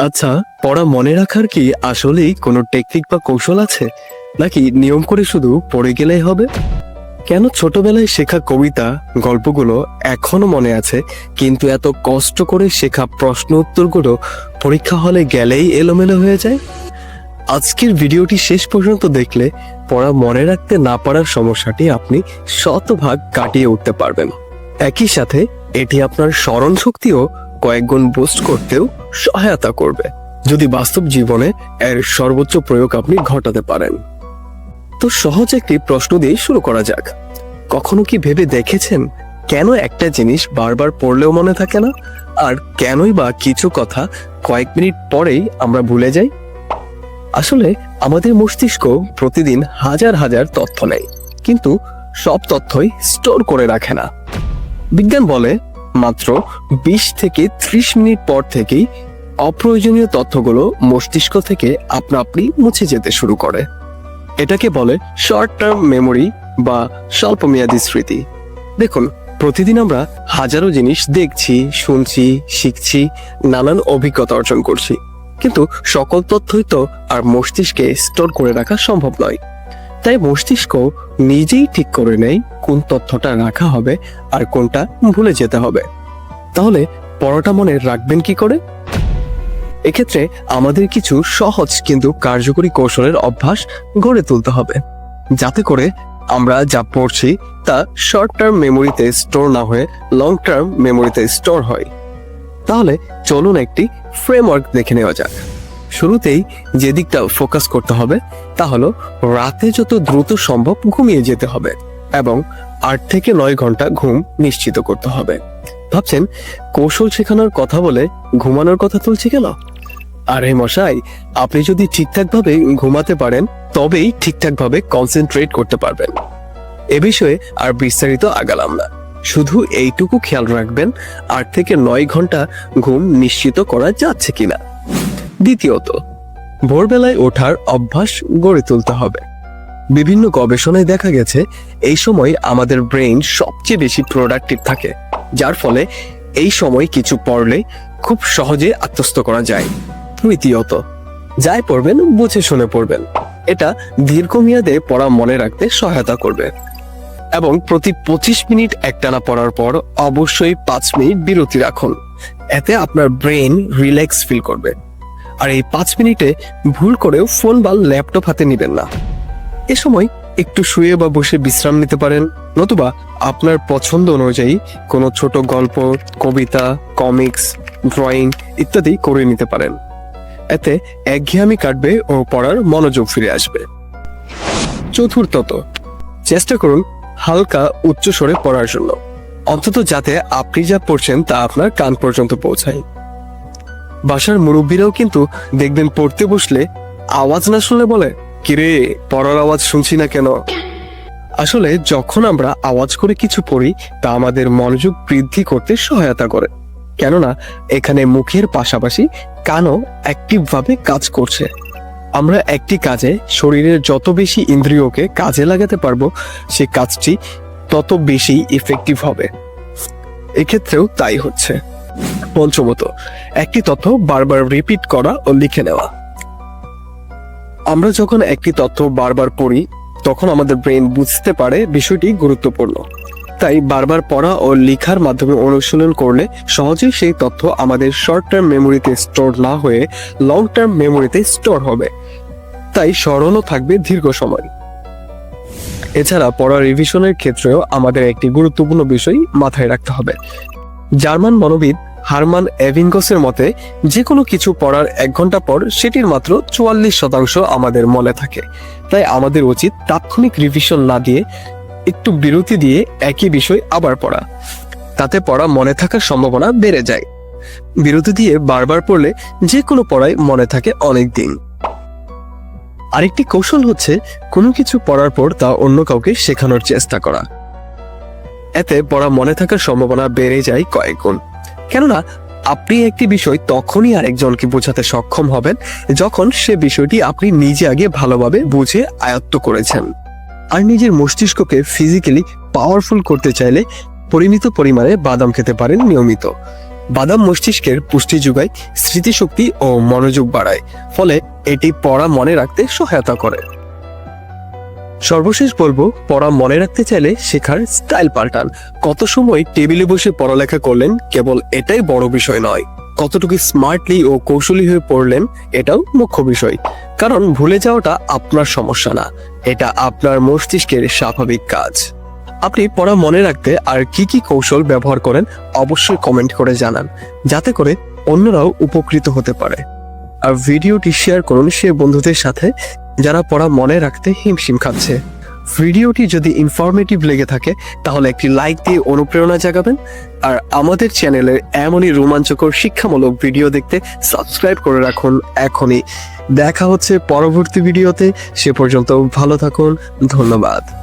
আচ্ছা, পড়া মনে রাখার কি আসলেই কোনো টেকনিক বা কৌশল আছে, নাকি নিয়ম করে শুধু পড়ে গেলেই হবে? কেন ছোটবেলায় শেখা কবিতা, গল্পগুলো এখনো মনে আছে, কিন্তু এত কষ্ট করে শেখা প্রশ্ন উত্তরগুলো পরীক্ষা হলে গেলেই এলোমেলো হয়ে যায়? আজকের ভিডিওটি শেষ পর্যন্ত দেখলে পড়া মনে রাখতে না পারার সমস্যাটি আপনি শতভাগ কাটিয়ে উঠতে পারবেন। একই সাথে এটি আপনার স্মরণ শক্তিও কয়েক গুণ বুস্ট করতেও সহায়তা করবে, যদি বাস্তব জীবনে এর সর্বোচ্চ প্রয়োগ আপনি ঘটাতে পারেন। তো সহজ একটি প্রশ্ন দিয়ে শুরু করা যাক। কখনো কি ভেবে দেখেছেন কেন একটা জিনিস বারবার পড়লেও মনে থাকে না, আর কেনই বা কিছু কথা কয়েক মিনিট পরেই আমরা ভুলে যাই? আসলে আমাদের মস্তিষ্ক প্রতিদিন হাজার হাজার তথ্য নেয়, কিন্তু সব তথ্যই স্টোর করে রাখে না। বিজ্ঞান বলে মাত্র 20 থেকে 30 মিনিট পর থেকেই অপ্রয়োজনীয় তথ্যগুলো মস্তিষ্ক থেকে আপনা আপনি মুছে যেতে শুরু করে। এটাকে বলে শর্ট টার্ম মেমোরি বা স্বল্পমেয়াদী স্মৃতি। দেখুন, প্রতিদিন আমরা হাজারো জিনিস দেখছি, শুনছি, শিখছি, নানান অভিজ্ঞতা অর্জন করছি, কিন্তু সকল তথ্যই তো আর মস্তিষ্কে স্টোর করে রাখা সম্ভব নয়। তাই মস্তিষ্ক নিজেই ঠিক করে নেয় কোন তথ্যটা রাখা হবে আর কোনটা ভুলে যেতে হবে। তাহলে পড়াটা মনে রাখবেন কি করে? এক্ষেত্রে আমাদের কিছু সহজ কিন্তু কার্যকরী কৌশলের অভ্যাস গড়ে তুলতে হবে, যাতে করে আমরা যা পড়ছি তা শর্ট টার্ম মেমোরিতে স্টোর না হয়ে লং টার্ম মেমোরিতে স্টোর হয়। তাহলে চলুন একটি ফ্রেমওয়ার্ক দেখে নেওয়া যাক। শুরুতেই যে দিকটা ফোকাস করতে হবে তা হলো রাতে যত দ্রুত সম্ভব ঘুমিয়ে যেতে হবে এবং 8 থেকে 9 ঘন্টা ঘুম নিশ্চিত করতে হবে। ভাবছেন কৌশল শেখানোর কথা বলে ঘুমানোর কথা তুলছি কেন? আরে মশাই, আপনি যদি ঠিকঠাক ভাবে ঘুমাতে পারেন তবেই ঠিকঠাক ভাবে কনসেন্ট্রেট করতে পারবেন। এ বিষয়ে আর বিস্তারিত আগালাম না, শুধু এইটুকু খেয়াল রাখবেন 8 থেকে 9 ঘন্টা ঘুম নিশ্চিত করা যাচ্ছে কিনা। দ্বিতীয়ত, ভোরবেলায় ওঠার অভ্যাস গড়ে তুলতে হবে। বিভিন্ন গবেষণায় দেখা গেছে এই সময় আমাদের ব্রেইন সবচেয়ে বেশি প্রোডাক্টিভ থাকে, যার ফলে এই সময় কিছু পড়লে খুব সহজে আত্মস্থ করা যায়। তৃতীয়ত, যাই পড়বেন বুঝে শুনে পড়বেন। এটা দীর্ঘমেয়াদে পড়া মনে রাখতে সহায়তা করবে। এবং প্রতি 25 মিনিট একটানা পড়ার পর অবশ্যই 5 মিনিট বিরতি রাখুন। এতে আপনার ব্রেইন রিল্যাক্স ফিল করবে। আর এই 5 মিনিটে ভুল করেও ফোন বা ল্যাপটপ হাতে নেবেন না। এ সময় একটু শুয়ে বা বসে বিশ্রাম নিতে পারেন, নতুবা আপনার পছন্দ অনুযায়ী কোনো ছোট গল্প, কবিতা, কমিক্স, ড্রয়িং ইত্যাদি করে নিতে পারেন। এতে একঘেয়েমি কাটবে ও পড়ার মনোযোগ ফিরে আসবে। চতুর্থত, চেষ্টা করুন হালকা উচ্চ স্বরে পড়ার জন্য, অন্তত যাতে আপনি যা পড়ছেন তা আপনার কান পর্যন্ত পৌঁছায়। বাসার মুরব্বীরাও কিন্তু দেখবেন পড়তে বসলে আওয়াজ না শুনলে বলে, কিরে পড়ার আওয়াজ শুনছি না কেন? আসলে যখন আমরা আওয়াজ করে কিছু পড়ি তা আমাদের মনোযোগ বৃদ্ধি করতে সহায়তা করে, কেননা এখানে মুখের পাশাপাশি কানও অ্যাক্টিভ ভাবে কাজ করছে। আমরা একটি কাজে শরীরের যত বেশি ইন্দ্রিয়কে কাজে লাগাতে পারবো, সে কাজটি তত বেশি ইফেক্টিভ হবে। এক্ষেত্রেও তাই হচ্ছে। পঞ্চমত, একটি তথ্য বারবার রিপিট করা ও লিখে নেওয়া। আমরা যখন একটি তথ্য বারবার পড়ি তখন আমাদের ব্রেন বুঝতে পারে বিষয়টি গুরুত্বপূর্ণ। তাই বারবার পড়া ও লেখার মাধ্যমে অনুশীলন করলে সহজেই সেই তথ্য আমাদের শর্ট টার্ম মেমোরিতে স্টোর না হয়ে লং টার্ম মেমোরিতে স্টোর হবে। তাই স্মরণও থাকবে দীর্ঘ সময়। এছাড়া পড়া রিভিশনের ক্ষেত্রেও আমাদের একটি গুরুত্বপূর্ণ বিষয় মাথায় রাখতে হবে। জার্মান মনোবিদ হারমান এভিঙ্গসের মতে, যে কোনো কিছু পড়ার 1 ঘন্টা পর সেটির মাত্র 44% আমাদের মনে থাকে। তাই আমাদের উচিত তাৎক্ষণিক রিভিশন না দিয়ে একটু বিরতি দিয়ে একই বিষয় আবার পড়া। তাতে পড়া মনে থাকার সম্ভাবনা বেড়ে যায়। বিরতি দিয়ে বারবার পড়লে যে কোনো পড়াই মনে থাকে অনেক দিন। আরেকটি কৌশল হচ্ছে কোনো কিছু পড়ার পর তা অন্য কাউকে শেখানোর চেষ্টা করা। এতে পড়া মনে থাকার সম্ভাবনা বেড়ে যায় কয়েক গুণ, কেননা আপনি একটি বিষয় তখনই আরেকজনকে বোঝাতে সক্ষম হবেন যখন সে বিষয়টি আপনি নিজে আগে ভালোভাবে বুঝে আয়ত্ত করেছেন। আর নিজের মস্তিষ্ককে ফিজিক্যালি পাওয়ারফুল করতে চাইলে পরিমিত পরিমাণে বাদাম খেতে পারেন নিয়মিত। বাদাম মস্তিষ্কের পুষ্টি যোগায়, স্মৃতিশক্তি ও মনোযোগ বাড়ায়, ফলে এটি পড়া মনে রাখতে সহায়তা করে। সর্বশেষ বলবো, পড়া মনে রাখতে চাইলে শেখার স্টাইল পাল্টান। কত সময় টেবিলে বসে পড়ালেখা করলেন, কেবল এটাই বড় বিষয় নয়, কতটুকু স্মার্টলি ও কৌশলী হয়ে পড়লেন এটাও মুখ্য বিষয়। কারণ ভুলে যাওয়াটা আপনার সমস্যা না, এটা আপনার মস্তিষ্কের স্বাভাবিক কাজ। আপনি পড়া মনে রাখতে আর কি কি কৌশল ব্যবহার করেন অবশ্যই কমেন্ট করে জানান, যাতে করে অন্যরাও উপকৃত হতে পারে। আর ভিডিওটি শেয়ার করুন সে বন্ধুদের সাথে যারা পড়া মনে রাখতে হিমশিম খাচ্ছে। ভিডিওটি যদি ইনফরমেটিভ লেগে থাকে তাহলে একটি লাইক দিয়ে অনুপ্রেরণা জাগাবেন। আর আমাদের চ্যানেলের এমনই রোমাঞ্চকর শিক্ষামূলক ভিডিও দেখতে সাবস্ক্রাইব করে রাখুন এখনই। দেখা হচ্ছে পরবর্তী ভিডিওতে, সে পর্যন্ত ভালো থাকুন, ধন্যবাদ।